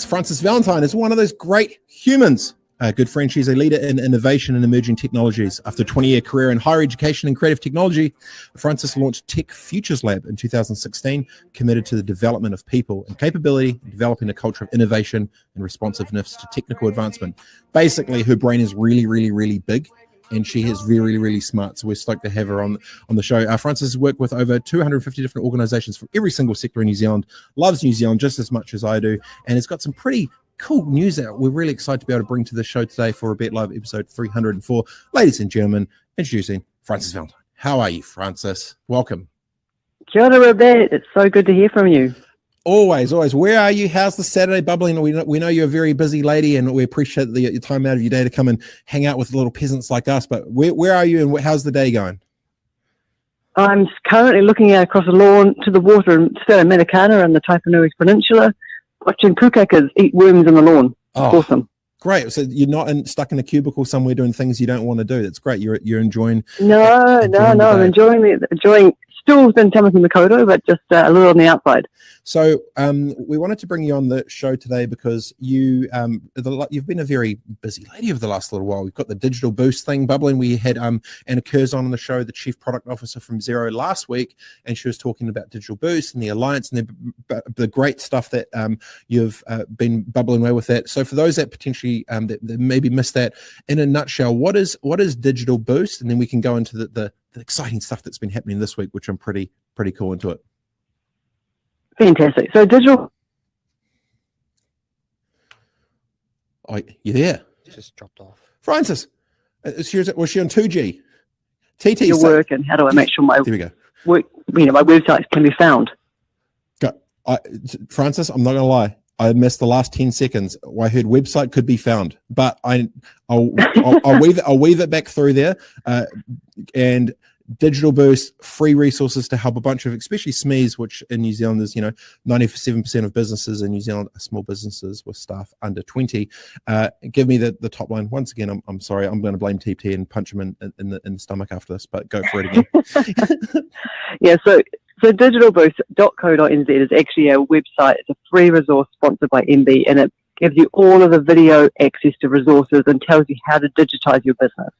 Frances Valintine is one of those great humans. A good friend, she's a leader in innovation and emerging technologies. After a 20-year career in higher education and creative technology, Frances launched Tech Futures Lab in 2016, committed to the development of people and capability, developing a culture of innovation and responsiveness to technical advancement. Basically, her brain is really, really, really big, and she is really, really smart. So we're stoked to have her on the show. Frances has worked with over 250 different organizations from every single sector in New Zealand, loves New Zealand just as much as I do, and has got some pretty cool news out. We're really excited to be able to bring to the show today for Robett Live episode 304. Ladies and gentlemen, introducing Frances Valintine. How are you, Frances? Welcome. Kia ora, Robett. It's so good to hear from you. Always. Where are you? How's the Saturday bubbling? We know you're a very busy lady, and we appreciate the time out of your day to come and hang out with little peasants like us. But where are you, and how's the day going? I'm currently looking out across the lawn to the water in Matakana and the Taipanui Peninsula, watching pukakas eat worms in the lawn. Awesome. Great. So you're not stuck in a cubicle somewhere doing things you don't want to do. That's great. You're enjoying. No. I'm enjoying. Still within Tamaki Makaurau, but just a little on the outside. So we wanted to bring you on the show today because you've been a very busy lady over the last little while. We've got the digital boost thing bubbling. We had Anna Curzon on the show, the Chief Product Officer from Xero last week, and she was talking about digital boost and the alliance and the great stuff that you've been bubbling away with that. So for those that potentially that maybe missed that, in a nutshell, what is digital boost? And then we can go into the exciting stuff that's been happening this week, which I'm pretty cool into it. Fantastic. So digital. Oh, you there? Just dropped off. Frances, was she on 2G? TT. Your work, and how do I make sure my there we go. Work, my websites can be found? Frances, I'm not going to lie. I missed the last 10 seconds. I heard website could be found, but I'll weave it back through there. And digital boost, free resources to help a bunch of, especially SMEs, which in New Zealand is 97% of businesses in New Zealand are small businesses with staff under 20. Give me the top line once again. I'm sorry. I'm going to blame TT and punch him in the stomach after this, but go for it again. Yeah. So digitalboost.co.nz is actually a website. It's a free resource sponsored by MB, and it gives you all of the video access to resources and tells you how to digitize your business.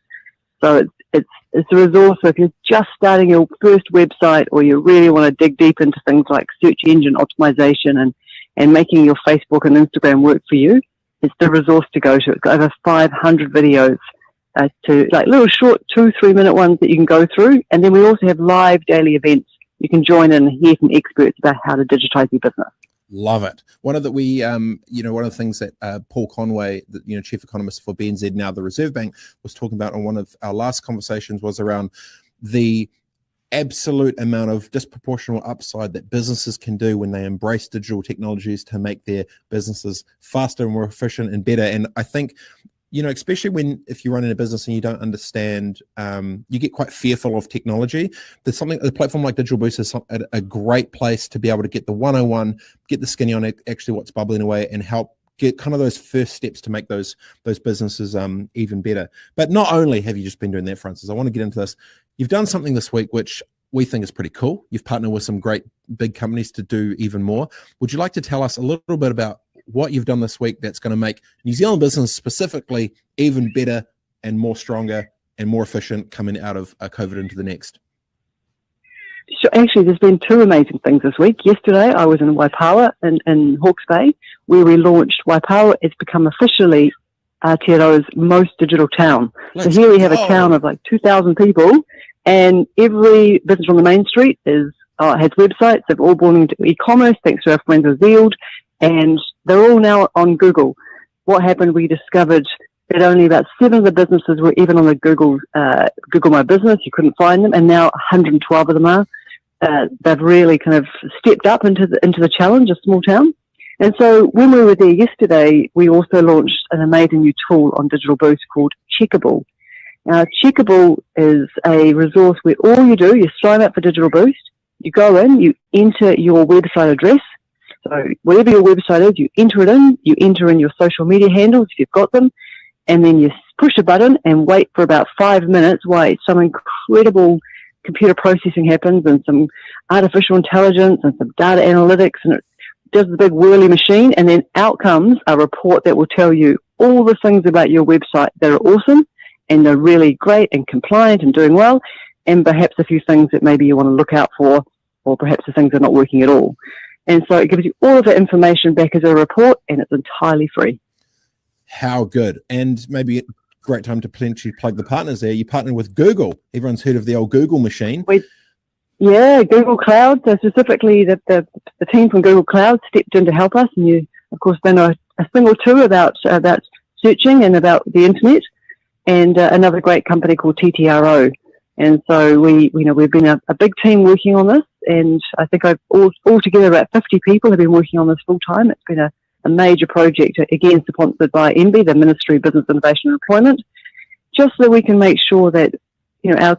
So it's a resource. So if you're just starting your first website, or you really want to dig deep into things like search engine optimization and making your Facebook and Instagram work for you, it's the resource to go to. It's got over 500 videos to like little short 2-3 minute ones that you can go through. And then we also have live daily events. You can join in and hear from experts about how to digitize your business. Love it. One of the things that Paul Conway, the chief economist for BNZ, now the Reserve Bank, was talking about on one of our last conversations was around the absolute amount of disproportional upside that businesses can do when they embrace digital technologies to make their businesses faster and more efficient and better. And I think, especially if you're running a business and you don't understand, you get quite fearful of technology. A platform like Digital Boost is a great place to be able to get the 101, get the skinny on actually what's bubbling away, and help get kind of those first steps to make those businesses even better. But not only have you just been doing that, Frances, I want to get into this. You've done something this week which we think is pretty cool. You've partnered with some great big companies to do even more. Would you like to tell us a little bit about what you've done this week that's going to make New Zealand business specifically even better and more stronger and more efficient coming out of COVID into the next? So actually, there's been two amazing things this week. Yesterday, I was in Waipawa in Hawke's Bay, where we launched Waipawa. It's become officially Aotearoa's most digital town. So here we have a town of like 2,000 people, and every business on the main street has websites. They've all gone into e-commerce thanks to our friends at Zealed, and they're all now on Google. What happened, we discovered that only about 7 of the businesses were even on the Google My Business. You couldn't find them, and now 112 of them are. They've really kind of stepped up into the challenge, a small town. And so when we were there yesterday, we also launched an amazing new tool on Digital Boost called Checkable. Now, Checkable is a resource where all you do, you sign up for Digital Boost, you go in, you enter your website address. So whatever your website is, you enter it in, you enter in your social media handles if you've got them, and then you push a button and wait for about 5 minutes while some incredible computer processing happens and some artificial intelligence and some data analytics, and it does the big whirly machine, and then out comes a report that will tell you all the things about your website that are awesome and they're really great and compliant and doing well, and perhaps a few things that maybe you want to look out for, or perhaps the things that are not working at all. And so it gives you all of that information back as a report, and it's entirely free. How good. And maybe a great time to potentially plug the partners there. You partner with Google. Everyone's heard of the old Google machine. Yeah, Google Cloud. So specifically the team from Google Cloud stepped in to help us. And you, of course, they know a thing or two about searching and about the internet, and another great company called TTRO. And so we've been a big team working on this, and I think altogether about 50 people have been working on this full time. It's been a major project, again sponsored by MB, the Ministry of Business Innovation and Employment, just so we can make sure that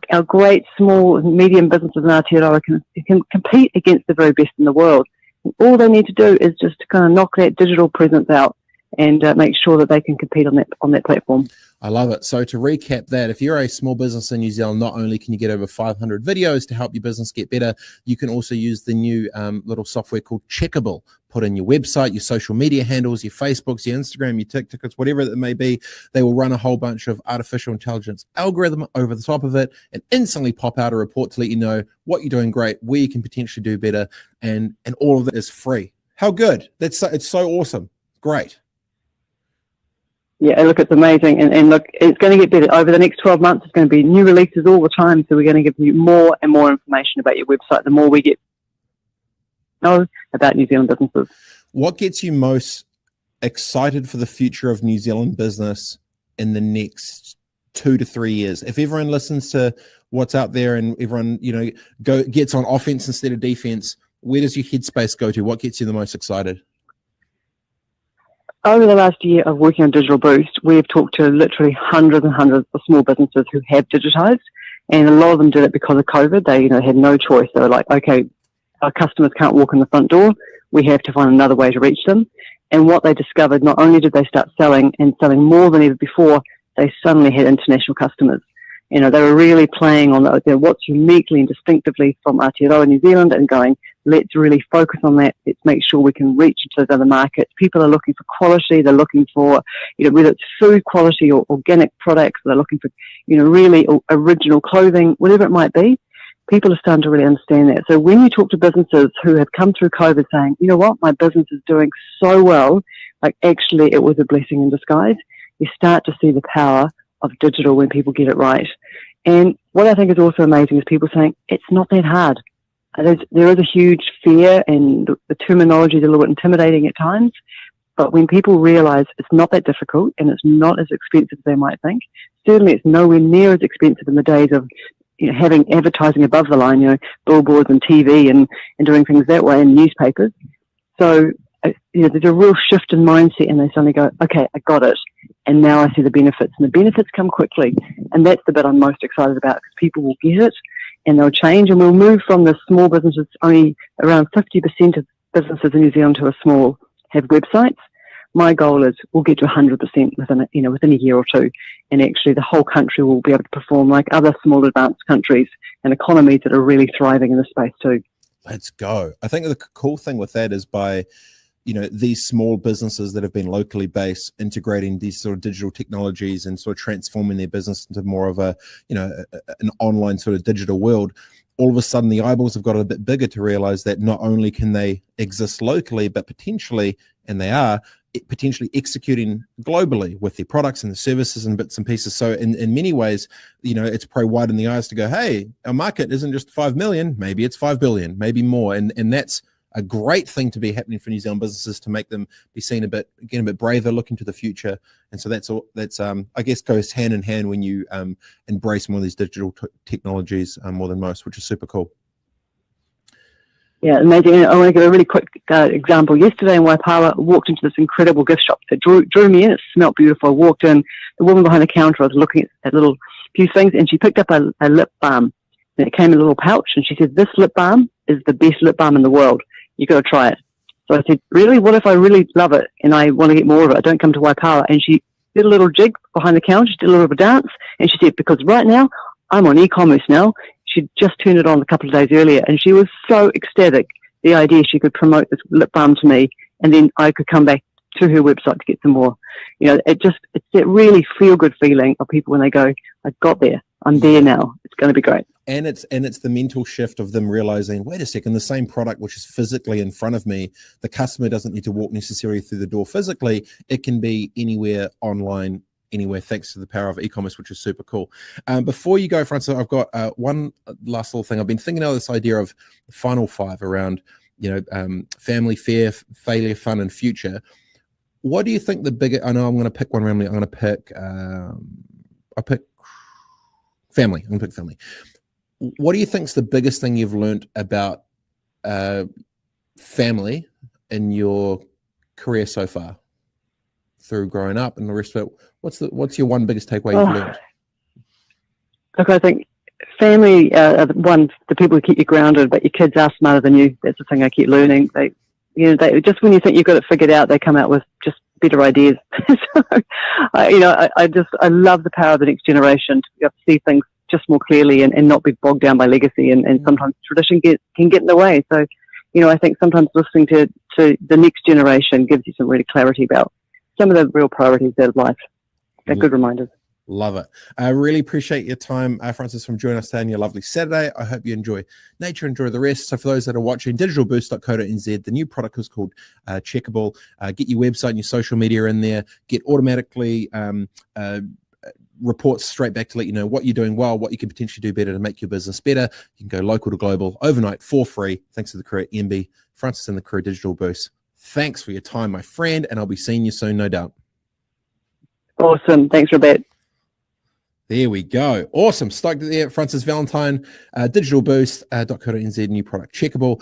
our great small and medium businesses in Aotearoa can compete against the very best in the world. And all they need to do is just to kind of knock that digital presence out and make sure that they can compete on that platform. I love it. So to recap that, if you're a small business in New Zealand, not only can you get over 500 videos to help your business get better, you can also use the new little software called Checkable. Put in your website, your social media handles, your Facebooks, your Instagram, your TikToks, whatever it may be. They will run a whole bunch of artificial intelligence algorithm over the top of it and instantly pop out a report to let you know what you're doing great, where you can potentially do better, and all of that is free. How good. It's so awesome. Great. Yeah, look, it's amazing. And look, it's going to get better. Over the next 12 months, it's going to be new releases all the time. So we're going to give you more and more information about your website, the more we get know about New Zealand businesses. What gets you most excited for the future of New Zealand business in the next 2 to 3 years? If everyone listens to what's out there and everyone, gets on offense instead of defense, where does your headspace go to? What gets you the most excited? Over the last year of working on Digital Boost, we've talked to literally hundreds and hundreds of small businesses who have digitized, and a lot of them did it because of COVID. They, had no choice. They were like, okay, our customers can't walk in the front door. We have to find another way to reach them. And what they discovered, not only did they start selling and selling more than ever before, they suddenly had international customers. They were really playing on what's uniquely and distinctively from Aotearoa, New Zealand, and going, let's really focus on that. Let's make sure we can reach into those other markets. People are looking for quality. They're looking for, whether it's food quality or organic products. They're looking for, really original clothing, whatever it might be. People are starting to really understand that. So when you talk to businesses who have come through COVID saying, you know what, my business is doing so well, like actually it was a blessing in disguise, you start to see the power of digital when people get it right. And what I think is also amazing is people saying, it's not that hard. There is a huge fear, and the terminology is a little bit intimidating at times, but when people realize it's not that difficult and it's not as expensive as they might think, certainly it's nowhere near as expensive in the days of having advertising above the line, billboards and TV and doing things that way, and newspapers. So, there's a real shift in mindset, and they suddenly go, okay, I got it. And now I see the benefits, and the benefits come quickly. And that's the bit I'm most excited about, because people will get it and they'll change, and we'll move from the small businesses. Only around 50% of businesses in New Zealand who are small have websites. My goal is we'll get to 100% within a year or two, and actually the whole country will be able to perform like other small advanced countries and economies that are really thriving in this space too. Let's go. I think the cool thing with that is by these small businesses that have been locally based, integrating these sort of digital technologies and sort of transforming their business into more of a, an online sort of digital world. All of a sudden, the eyeballs have got a bit bigger to realize that not only can they exist locally, but potentially, and they are, potentially executing globally with their products and the services and bits and pieces. So in many ways, it's probably widen the eyes to go, hey, our market isn't just 5 million, maybe it's 5 billion, maybe more. And that's a great thing to be happening for New Zealand businesses, to make them be seen a bit braver, looking to the future. And so that's I guess goes hand in hand when you embrace more of these digital technologies more than most, which is super cool. Yeah, amazing. I want to give a really quick example. Yesterday in Waipawa, I walked into this incredible gift shop that drew me in. It smelled beautiful. I walked in. The woman behind the counter, I was looking at little few things, and she picked up a lip balm. And it came in a little pouch, and she said, this lip balm is the best lip balm in the world. You got to try it. So I said, really? What if I really love it and I want to get more of it? I don't come to Waipawa. And she did a little jig behind the counter. She did a little bit of a dance. And she said, because right now, I'm on e-commerce now. She'd just turned it on a couple of days earlier. And she was so ecstatic the idea she could promote this lip balm to me, and then I could come back to her website to get some more. It's that really feel good feeling of people when they go, I got there, I'm there now, it's going to be great. And it's the mental shift of them realizing, wait a second, the same product which is physically in front of me, the customer doesn't need to walk necessarily through the door physically. It can be anywhere online, anywhere, thanks to the power of e-commerce, which is super cool. Before you go, Francis, I've got one last little thing. I've been thinking of this idea of the final 5 around, family, fear, failure, fun, and future. What do you think the bigger? I know I'm going to pick one randomly. I'm going to pick. I'll pick family. I'm going to pick family. What do you think is the biggest thing you've learned about family in your career so far, through growing up and the rest of it? What's your one biggest takeaway you've learned? Look, I think family are the people who keep you grounded, but your kids are smarter than you. That's the thing I keep learning. They just when you think you've got it figured out, they come out with just better ideas. So, I love the power of the next generation to be able to see things just more clearly and not be bogged down by legacy, and sometimes tradition can get in the way. So, I think sometimes listening to the next generation gives you some really clarity about some of the real priorities of life. They're good reminders. Love it. I really appreciate your time, Francis, from joining us today on your lovely Saturday. I hope you enjoy nature, enjoy the rest. So for those that are watching, digitalboost.co.nz, the new product is called Checkable. Get your website and your social media in there. Get automatically reports straight back to let you know what you're doing well, what you can potentially do better to make your business better. You can go local to global overnight for free. Thanks to the crew at MB, Francis and the crew, Digital Boost. Thanks for your time, my friend, and I'll be seeing you soon, no doubt. Awesome. Thanks, Robett. There we go. Awesome. Stoked there. Francis Valintine, digitalboost.co.nz, new product Checkable.